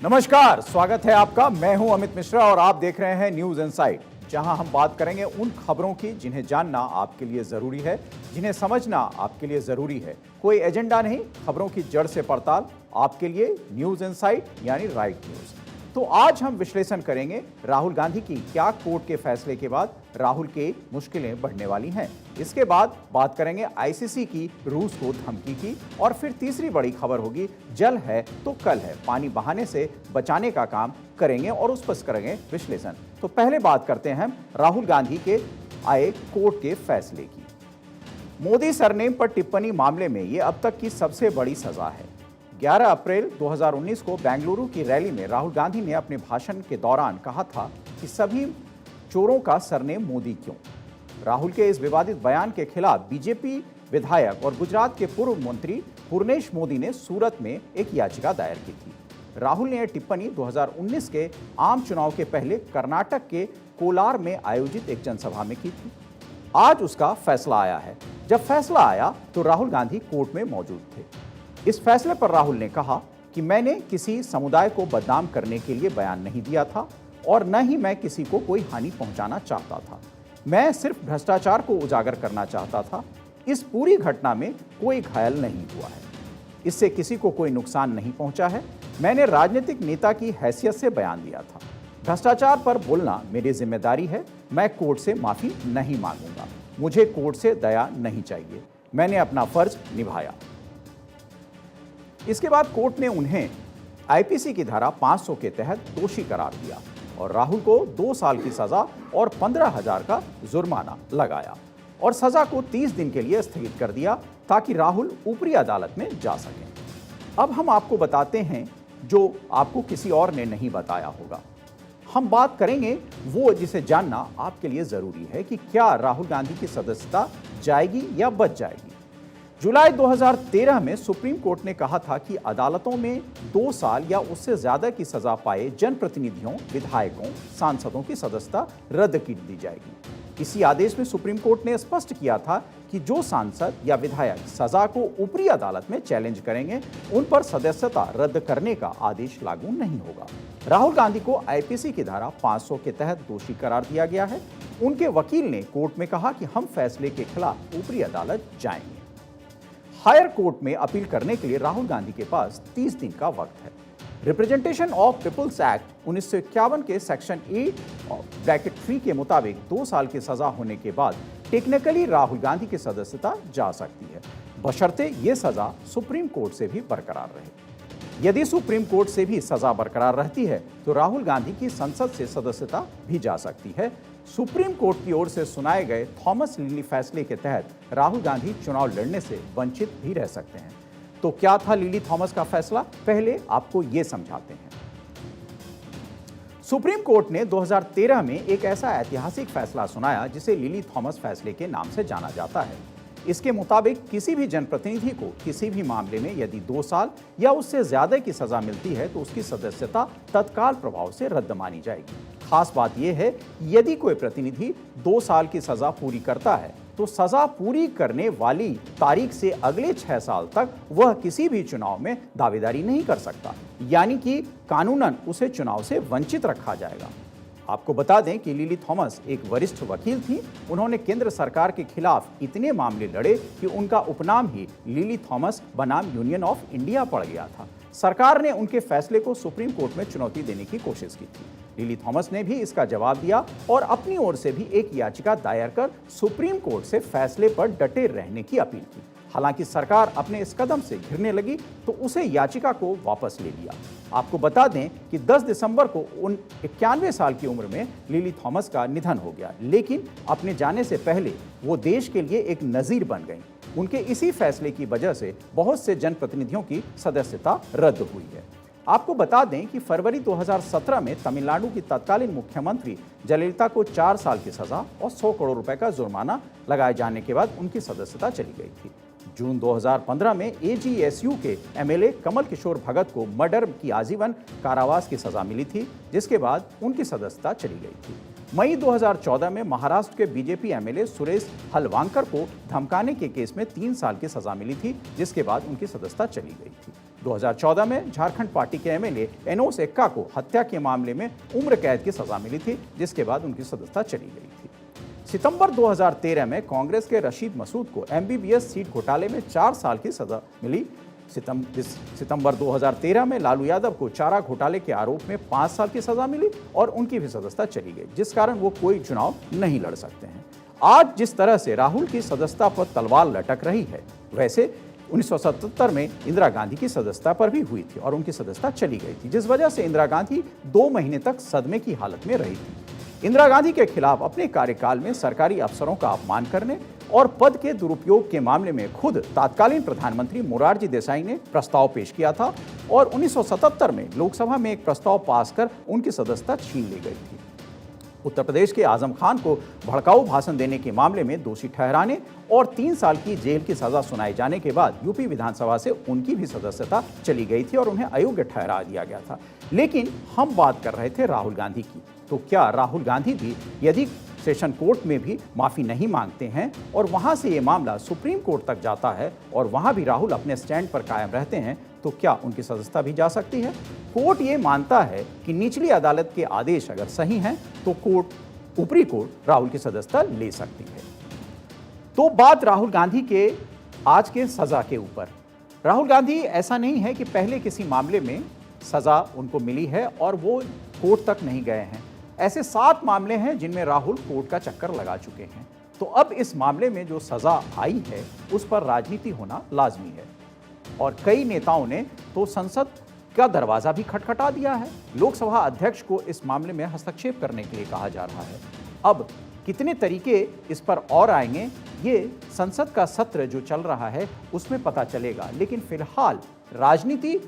नमस्कार, स्वागत है आपका। मैं हूं अमित मिश्रा और आप देख रहे हैं न्यूज इनसाइड, जहां हम बात करेंगे उन खबरों की जिन्हें जानना आपके लिए जरूरी है, जिन्हें समझना आपके लिए जरूरी है। कोई एजेंडा नहीं, खबरों की जड़ से पड़ताल आपके लिए न्यूज इनसाइड यानी राइट न्यूज। तो आज हम विश्लेषण करेंगे राहुल गांधी की क्या कोर्ट के फैसले के बाद राहुल के मुश्किलें बढ़ने वाली हैं। इसके बाद बात करेंगे आईसीसी की रूस को धमकी की, और फिर तीसरी बड़ी खबर होगी जल है तो कल है, पानी बहाने से बचाने का काम करेंगे और उस पर करेंगे विश्लेषण। तो पहले बात करते हैं राहुल गांधी के आए कोर्ट के फैसले की। मोदी सरनेम पर टिप्पणी मामले में ये अब तक की सबसे बड़ी सजा है। 11 अप्रैल 2019 को बेंगलुरु की रैली में राहुल गांधी ने अपने भाषण के दौरान कहा था कि सभी चोरों का सरनेम मोदी क्यों। राहुल के इस विवादित बयान के खिलाफ बीजेपी विधायक और गुजरात के पूर्व मंत्री पूर्णेश मोदी ने सूरत में एक याचिका दायर की थी। राहुल ने यह टिप्पणी 2019 के आम चुनाव के पहले कर्नाटक के कोलार में आयोजित एक जनसभा में की थी। आज उसका फैसला आया है। जब फैसला आया तो राहुल गांधी कोर्ट में मौजूद थे। इस फैसले पर राहुल ने कहा कि मैंने किसी समुदाय को बदनाम करने के लिए बयान नहीं दिया था और न ही मैं किसी को कोई हानि पहुंचाना चाहता था। मैं सिर्फ भ्रष्टाचार को उजागर करना चाहता था। इस पूरी घटना में कोई घायल नहीं हुआ है, इससे किसी को कोई नुकसान नहीं पहुंचा है। मैंने राजनीतिक नेता की हैसियत से बयान दिया था। भ्रष्टाचार पर बोलना मेरी जिम्मेदारी है। मैं कोर्ट से माफी नहीं मांगूंगा। मुझे कोर्ट से दया नहीं चाहिए। मैंने अपना फर्ज निभाया। इसके बाद कोर्ट ने उन्हें आईपीसी की धारा 500 के तहत दोषी करार दिया और राहुल को 2 साल की सजा और 15,000 का जुर्माना लगाया और सजा को 30 दिन के लिए स्थगित कर दिया ताकि राहुल ऊपरी अदालत में जा सकें। अब हम आपको बताते हैं जो आपको किसी और ने नहीं बताया होगा। हम बात करेंगे वो जिसे जानना आपके लिए जरूरी है कि क्या राहुल गांधी की सदस्यता जाएगी या बच जाएगी। जुलाई 2013 में सुप्रीम कोर्ट ने कहा था कि अदालतों में 2 साल या उससे ज्यादा की सजा पाए जनप्रतिनिधियों, विधायकों, सांसदों की सदस्यता रद्द की दी जाएगी। इसी आदेश में सुप्रीम कोर्ट ने स्पष्ट किया था कि जो सांसद या विधायक सजा को ऊपरी अदालत में चैलेंज करेंगे, उन पर सदस्यता रद्द करने का आदेश लागू नहीं होगा। राहुल गांधी को आईपीसी की धारा 500 के तहत दोषी करार दिया गया है। उनके वकील ने कोर्ट में कहा कि हम फैसले के खिलाफ ऊपरी अदालत जाएंगे। हायर कोर्ट में अपील करने के लिए राहुल गांधी के पास 30 दिन का वक्त है। रिप्रेजेंटेशन ऑफ पीपल्स एक्ट 1951 के सेक्शन 8(3) के मुताबिक 2 साल की सजा होने के बाद टेक्निकली राहुल गांधी की सदस्यता जा सकती है, बशर्ते ये सजा सुप्रीम कोर्ट से भी बरकरार रहे। यदि सुप्रीम कोर्ट से भी सजा बरकरार रहती है तो राहुल गांधी की संसद से सदस्यता भी जा सकती है। सुप्रीम कोर्ट की ओर से सुनाए गए थॉमस लिली फैसले के तहत राहुल गांधी चुनाव लड़ने से वंचित भी रह सकते हैं। तो क्या था लिली थॉमस का फैसला, पहले आपको यह समझाते हैं। सुप्रीम कोर्ट ने 2013 में एक ऐसा ऐतिहासिक फैसला सुनाया जिसे लिली थॉमस फैसले के नाम से जाना जाता है। इसके मुताबिक किसी भी जनप्रतिनिधि को किसी भी मामले में यदि 2 साल या उससे ज्यादा की सजा मिलती है तो उसकी सदस्यता तत्काल प्रभाव से रद्द मानी जाएगी। खास बात यह है कि यदि कोई प्रतिनिधि 2 साल की सजा पूरी करता है तो सजा पूरी करने वाली तारीख से अगले 6 साल तक वह किसी भी चुनाव में दावेदारी नहीं कर सकता, यानी कि कानूनन उसे चुनाव से वंचित रखा जाएगा। आपको बता दें कि लिली थॉमस एक वरिष्ठ वकील थी। उन्होंने केंद्र सरकार के खिलाफ इतने मामले लड़े कि उनका उपनाम ही लिली थॉमस बनाम यूनियन ऑफ इंडिया पड़ गया था। सरकार ने उनके फैसले को सुप्रीम कोर्ट में चुनौती देने की कोशिश की थी। लिली थॉमस ने भी इसका जवाब दिया और अपनी ओर से भी एक याचिका दायर कर सुप्रीम कोर्ट से फैसले पर डटे रहने की अपील की। हालांकि सरकार अपने इस कदम से घिरने लगी तो उसे याचिका को वापस ले लिया। आपको बता दें कि 10 दिसंबर को 91 साल की उम्र में लिली थॉमस का निधन हो गया, लेकिन अपने जाने से पहले वो देश के लिए एक नजीर बन गई। उनके इसी फैसले की वजह से बहुत से जनप्रतिनिधियों की सदस्यता रद्द हुई है। आपको बता दें कि फरवरी 2017 में तमिलनाडु की तत्कालीन मुख्यमंत्री जयललिता को 4 साल की सजा और 100 करोड़ रुपए का जुर्माना लगाए जाने के बाद उनकी सदस्यता चली गई थी। जून 2015 में एजीएसयू के एमएलए कमल किशोर भगत को मर्डर की आजीवन कारावास की सजा मिली थी, जिसके बाद उनकी सदस्यता चली गई थी। मई 2014 में महाराष्ट्र के बीजेपी एमएलए सुरेश हलवांकर को धमकाने के केस में 3 साल की सजा मिली थी, जिसके बाद उनकी सदस्यता चली गई थी। 2014 में झारखंड पार्टी के एमएलए एनोस एक्का को हत्या के मामले में उम्र कैद की सजा मिली थी, जिसके बाद उनकी सदस्यता चली गई थी। सितंबर 2013 में कांग्रेस के रशीद मसूद को एमबीबीएस सीट घोटाले में 4 साल की सजा मिली। सितंबर 2013 में लालू यादव को चारा घोटाले के आरोप में 5 साल की सजा मिली और उनकी भी सदस्यता चली गई, जिस कारण वो कोई चुनाव नहीं लड़ सकते हैं। आज जिस तरह से राहुल की सदस्यता पर तलवार लटक रही है, वैसे 1977 में इंदिरा गांधी की सदस्यता पर भी हुई थी और उनकी सदस्यता चली गई थी, जिस वजह से इंदिरा गांधी 2 महीने तक सदमे की हालत में रही थी। इंदिरा गांधी के खिलाफ अपने कार्यकाल में सरकारी अफसरों का अपमान करने और पद के दुरुपयोग के मामले में खुद तत्कालीन प्रधानमंत्री मोरारजी देसाई ने प्रस्ताव पेश किया था और 1977 में लोकसभा में एक प्रस्ताव पास कर उनकी सदस्यता छीन ली गई थी। उत्तर प्रदेश के आजम खान को भड़काऊ भाषण देने के मामले में दोषी ठहराने और 3 साल की जेल की सजा सुनाए जाने के बाद यूपी विधानसभा से उनकी भी सदस्यता चली गई थी और उन्हें अयोग्य ठहरा दिया गया था। लेकिन हम बात कर रहे थे राहुल गांधी की, तो क्या राहुल गांधी भी यदि सेशन कोर्ट में भी माफी नहीं मांगते हैं और वहां से ये मामला सुप्रीम कोर्ट तक जाता है और वहां भी राहुल अपने स्टैंड पर कायम रहते हैं, तो क्या उनकी सदस्यता भी जा सकती है? कोर्ट ये मानता है कि निचली अदालत के आदेश अगर सही हैं तो कोर्ट ऊपरी कोर्ट राहुल की सदस्यता ले सकती है। तो बात राहुल गांधी के आज के सजा के ऊपर। राहुल गांधी ऐसा नहीं है कि पहले किसी मामले में सजा उनको मिली है और वो कोर्ट तक नहीं गए हैं। ऐसे 7 मामले हैं जिनमें राहुल कोर्ट का चक्कर लगा चुके हैं। तो अब इस मामले में जो सजा आई है उस पर राजनीति होना लाजमी है और कई नेताओं ने तो संसद का दरवाजा भी खटखटा दिया है। लोकसभा अध्यक्ष को इस मामले में हस्तक्षेप करने के लिए कहा जा रहा है। अब कितने तरीके इस पर और आएंगे, ये संसद का सत्र जो चल रहा है उसमें पता चलेगा। लेकिन फिलहाल राजनीति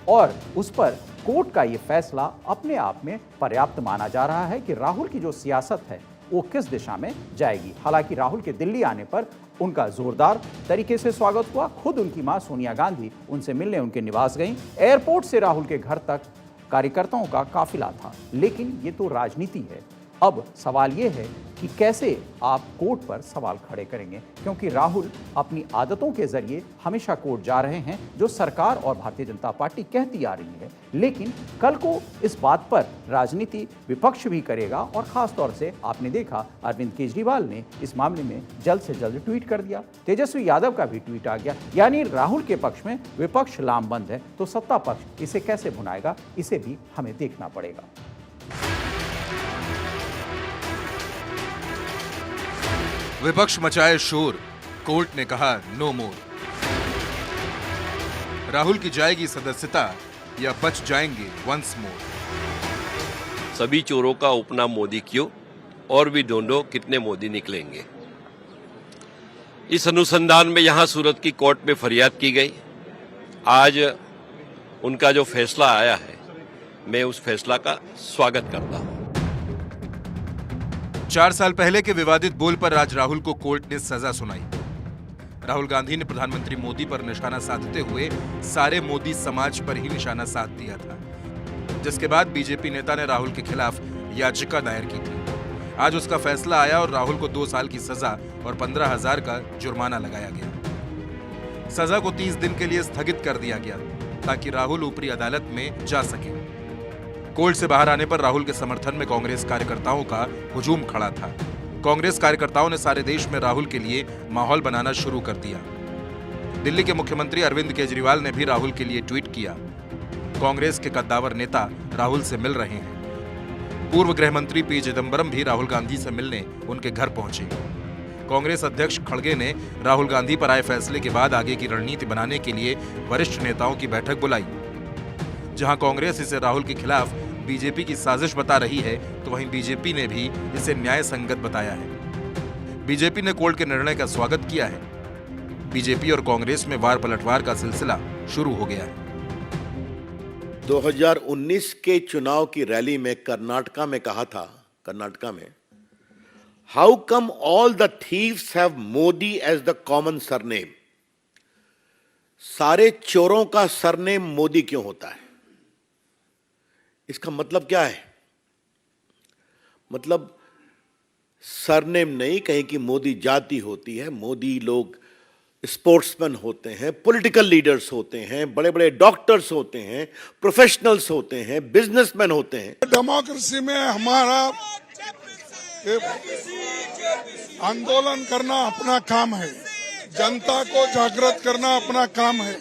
और उस पर कोर्ट का ये फैसला अपने आप में पर्याप्त माना जा रहा है कि राहुल की जो सियासत है वो किस दिशा में जाएगी। हालांकि राहुल के दिल्ली आने पर उनका जोरदार तरीके से स्वागत हुआ। खुद उनकी मां सोनिया गांधी उनसे मिलने उनके निवास गईं। एयरपोर्ट से राहुल के घर तक कार्यकर्ताओं का काफिला था। लेकिन ये तो राजनीति है। अब सवाल ये है कि कैसे आप कोर्ट पर सवाल खड़े करेंगे, क्योंकि राहुल अपनी आदतों के जरिए हमेशा कोर्ट जा रहे हैं, जो सरकार और भारतीय जनता पार्टी कहती आ रही है। लेकिन कल को इस बात पर राजनीति विपक्ष भी करेगा और खास तौर से आपने देखा अरविंद केजरीवाल ने इस मामले में जल्द से जल्द ट्वीट कर दिया। तेजस्वी यादव का भी ट्वीट आ गया। यानी राहुल के पक्ष में विपक्ष लामबंद है, तो सत्ता पक्ष इसे कैसे भुनाएगा, इसे भी हमें देखना पड़ेगा। विपक्ष मचाए शोर, कोर्ट ने कहा नो मोर। राहुल की जाएगी सदस्यता या बच जाएंगे वंस मोर। सभी चोरों का उपनाम मोदी क्यों, और भी ढूंढो कितने मोदी निकलेंगे। इस अनुसंधान में यहां सूरत की कोर्ट में फरियाद की गई। आज उनका जो फैसला आया है, मैं उस फैसला का स्वागत करता हूं। 4 साल पहले के विवादित बोल पर आज राहुल को कोर्ट ने सजा सुनाई। राहुल गांधी ने प्रधानमंत्री मोदी पर निशाना साधते हुए सारे मोदी समाज पर ही निशाना साध दिया था, जिसके बाद बीजेपी नेता ने राहुल के खिलाफ याचिका दायर की थी। आज उसका फैसला आया और राहुल को 2 साल की सजा और 15,000 का जुर्माना लगाया गया। सजा को 30 दिन के लिए स्थगित कर दिया गया ताकि राहुल ऊपरी अदालत में जा सके। कोर्ट से बाहर आने पर राहुल के समर्थन में कांग्रेस कार्यकर्ताओं का हुजूम खड़ा था। कांग्रेस कार्यकर्ताओं ने सारे देश में राहुल के लिए माहौल बनाना शुरू कर दिया। दिल्ली के मुख्यमंत्री अरविंद केजरीवाल ने भी राहुल के लिए ट्वीट किया। कांग्रेस के कद्दावर नेता राहुल से मिल रहे हैं। पूर्व गृह मंत्री पी चिदंबरम भी राहुल गांधी से मिलने उनके घर पहुंचे। कांग्रेस अध्यक्ष खड़गे ने राहुल गांधी पर आए फैसले के बाद आगे की रणनीति बनाने के लिए वरिष्ठ नेताओं की बैठक बुलाई। जहां कांग्रेस इसे राहुल के खिलाफ बीजेपी की साजिश बता रही है, तो वहीं बीजेपी ने भी इसे न्याय संगत बताया है। बीजेपी ने कोर्ट के निर्णय का स्वागत किया है। बीजेपी और कांग्रेस में वार पलटवार का सिलसिला शुरू हो गया है। 2019 के चुनाव की रैली में कर्नाटका में कहा था, कर्नाटका में, how come all the thieves have Modi as the common surname. सारे चोरों का सरनेम मोदी क्यों होता है? इसका मतलब क्या है? मतलब सरनेम नहीं, कहीं की मोदी जाति होती है, मोदी लोग स्पोर्ट्समैन होते हैं, पॉलिटिकल लीडर्स होते हैं, बड़े बड़े डॉक्टर्स होते हैं, प्रोफेशनल्स होते हैं, बिजनेसमैन होते हैं। डेमोक्रेसी में हमारा आंदोलन करना अपना काम है, जनता को जागृत करना अपना काम है,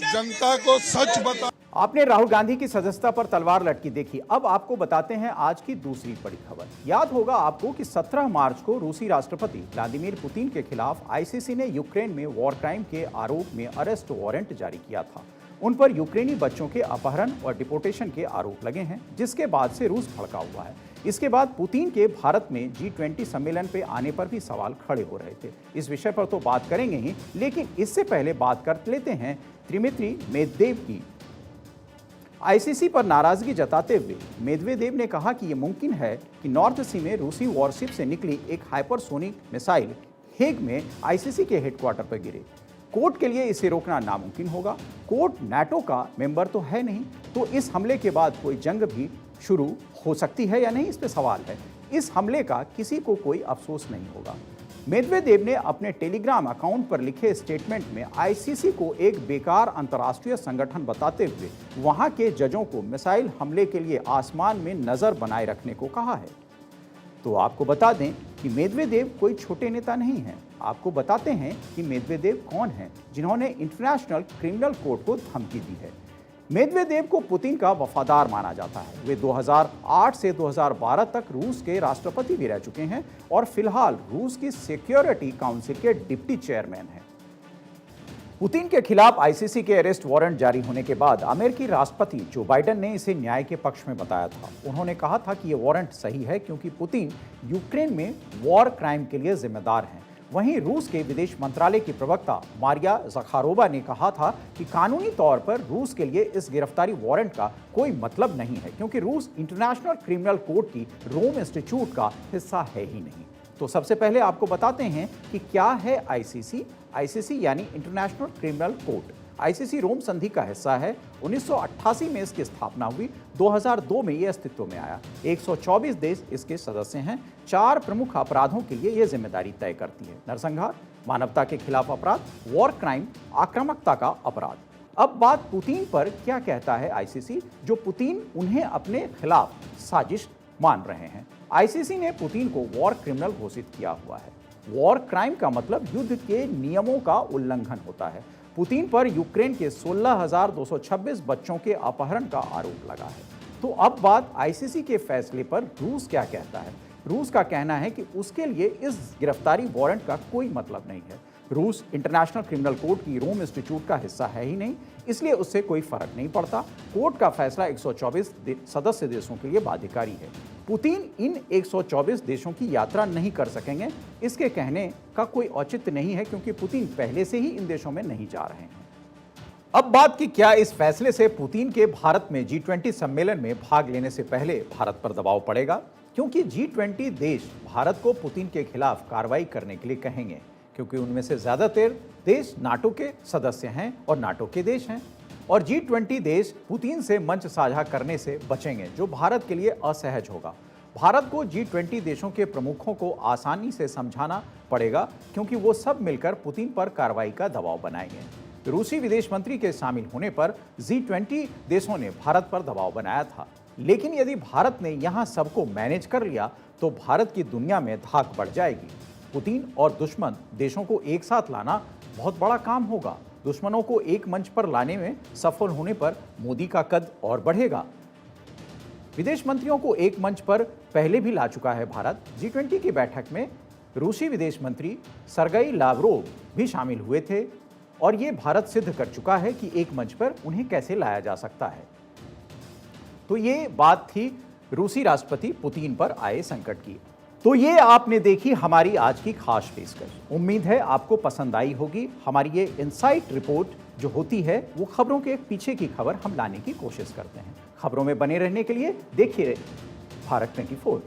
जनता को सच बता। आपने राहुल गांधी की सदस्यता पर तलवार लटकी देखी। अब आपको बताते हैं आज की दूसरी बड़ी खबर। याद होगा आपको कि 17 मार्च को रूसी राष्ट्रपति व्लादिमीर पुतिन के खिलाफ आईसीसी ने यूक्रेन में वॉर क्राइम के आरोप में अरेस्ट वारंट जारी किया था। उन पर यूक्रेनी बच्चों के अपहरण और डिपोर्टेशन के आरोप लगे हैं, जिसके बाद से रूस भड़का हुआ है। इसके बाद पुतिन के भारत में G20 सम्मेलन पे आने पर भी सवाल खड़े हो रहे थे। इस विषय पर तो बात करेंगे ही, लेकिन इससे पहले बात कर लेते हैं दिमित्री मेदवेदेव की। आईसीसी पर नाराजगी जताते हुए मेदवेदेव ने कहा कि यह मुमकिन है कि नॉर्थ सी में रूसी वॉरशिप से निकली एक हाइपरसोनिक मिसाइल हेग में आईसीसी के हेडक्वार्टर पर गिरे। कोर्ट के लिए इसे रोकना नामुमकिन होगा। कोर्ट नाटो का मेंबर तो है नहीं, तो इस हमले के बाद कोई जंग भी शुरू हो सकती है या नहीं, इस पर सवाल है। इस हमले का किसी को कोई अफसोस नहीं होगा। मेदवेदेव ने अपने टेलीग्राम अकाउंट पर लिखे स्टेटमेंट में आईसीसी को एक बेकार अंतर्राष्ट्रीय संगठन बताते हुए वहां के जजों को मिसाइल हमले के लिए आसमान में नजर बनाए रखने को कहा है। तो आपको बता दें कि मेदवेदेव कोई छोटे नेता नहीं हैं। आपको बताते हैं कि मेदवेदेव कौन हैं, जिन्होंने इंटरनेशनल क्रिमिनल कोर्ट को धमकी दी है। मेदवेदेव को पुतिन का वफादार माना जाता है। वे 2008 से 2012 तक रूस के राष्ट्रपति भी रह चुके हैं और फिलहाल रूस की सिक्योरिटी काउंसिल के डिप्टी चेयरमैन हैं। पुतिन के खिलाफ आईसीसी के अरेस्ट वारंट जारी होने के बाद अमेरिकी राष्ट्रपति जो बाइडेन ने इसे न्याय के पक्ष में बताया था। उन्होंने कहा था कि यह वारंट सही है क्योंकि पुतिन यूक्रेन में वॉर क्राइम के लिए जिम्मेदार हैं। वहीं रूस के विदेश मंत्रालय की प्रवक्ता मारिया ज़खारोवा ने कहा था कि कानूनी तौर पर रूस के लिए इस गिरफ्तारी वारंट का कोई मतलब नहीं है, क्योंकि रूस इंटरनेशनल क्रिमिनल कोर्ट की रोम इंस्टीट्यूट का हिस्सा है ही नहीं। तो सबसे पहले आपको बताते हैं कि क्या है आईसीसी। आईसीसी यानी इंटरनेशनल क्रिमिनल कोर्ट। आईसीसी रोम संधि का हिस्सा है। 1988 में इसकी स्थापना हुई। 2002 में यह अस्तित्व में आया। 124 देश इसके सदस्य हैं। 4 प्रमुख अपराधों के लिए यह जिम्मेदारी तय करती है: नरसंहार, मानवता के खिलाफ अपराध, वॉर क्राइम, आक्रामकता का अपराध। अब बात पुतिन पर क्या कहता है आईसीसी, जो पुतिन उन्हें अपने खिलाफ साजिश मान रहे हैं। आईसीसी ने पुतिन को वॉर क्रिमिनल घोषित किया हुआ है। वॉर क्राइम का मतलब युद्ध के नियमों का उल्लंघन होता है। पुतिन पर यूक्रेन के 16,226 बच्चों के अपहरण का आरोप लगा है। तो अब बात आईसीसी के फैसले पर रूस क्या कहता है। रूस का कहना है कि उसके लिए इस गिरफ्तारी वारंट का कोई मतलब नहीं है। रूस इंटरनेशनल क्रिमिनल कोर्ट की रोम इंस्टीट्यूट का हिस्सा है ही नहीं, इसलिए उससे कोई फर्क नहीं पड़ता। कोर्ट का फैसला 124 सदस्य देशों के लिए बाध्यकारी है। पुतिन इन 124 देशों की यात्रा नहीं कर सकेंगे, इसके कहने का कोई औचित्य नहीं है, क्योंकि पुतिन पहले से ही इन देशों में नहीं जा रहे हैं। अब बात की क्या इस फैसले से पुतिन के भारत में G20 सम्मेलन में भाग लेने से पहले भारत पर दबाव पड़ेगा, क्योंकि G20 देश भारत को पुतिन के खिलाफ कार्रवाई करने के लिए कहेंगे, क्योंकि उनमें से ज्यादातर देश नाटो के सदस्य हैं और नाटो के देश हैं। और G20 देश पुतिन से मंच साझा करने से बचेंगे, जो भारत के लिए असहज होगा। भारत को G20 देशों के प्रमुखों को आसानी से समझाना पड़ेगा, क्योंकि वो सब मिलकर पुतिन पर कार्रवाई का दबाव बनाएंगे। रूसी विदेश मंत्री के शामिल होने पर G20 देशों ने भारत पर दबाव बनाया था, लेकिन यदि भारत ने यहां सबको मैनेज कर लिया तो भारत की दुनिया में धाक बढ़ जाएगी। पुतिन और दुश्मन देशों को एक साथ लाना बहुत बड़ा काम होगा। दुश्मनों को एक मंच पर लाने में सफल होने पर मोदी का कद और बढ़ेगा। विदेश मंत्रियों को एक मंच पर पहले भी ला चुका है भारत। G20 की बैठक में रूसी विदेश मंत्री सरगई लावरोव भी शामिल हुए थे, और ये भारत सिद्ध कर चुका है कि एक मंच पर उन्हें कैसे लाया जा सकता है। तो ये बात थी रूसी राष्ट्रपति पुतिन पर आए संकट की। तो ये आपने देखी हमारी आज की खास पेशकश। उम्मीद है आपको पसंद आई होगी। हमारी ये इनसाइट रिपोर्ट जो होती है वो खबरों के पीछे की खबर हम लाने की कोशिश करते हैं। खबरों में बने रहने के लिए देखिए भारत 24।